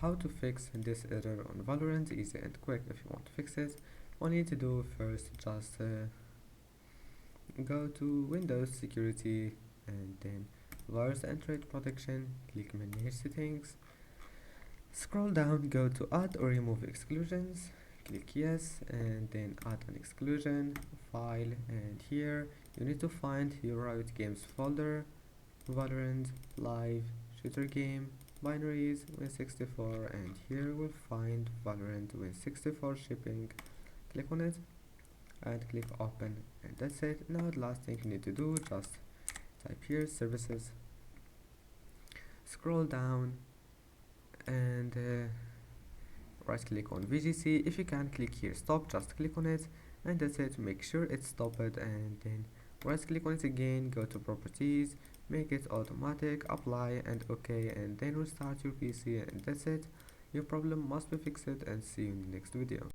how to fix this error on Valorant, easy and quick. If you want to fix it, all you need to do first, just go to Windows Security and then Virus and Threat Protection, click Manage Settings, scroll down, go to Add or Remove Exclusions, click Yes, and then add an exclusion, File, and here you need to find your Riot Games folder, Valorant, Live, Shooter Game, Binaries, Win64, and here we'll find Valorant Win64 shipping. Click on it and click open, and that's it. Now the last thing you need to do, just type here services, scroll down, and right click on VGC. If you can't click here stop, just click on it, and that's it. Make sure it's stopped, and then right click on it again, go to properties, make it automatic, apply and OK, and then restart your PC, and that's it. Your problem must be fixed, and see you in the next video.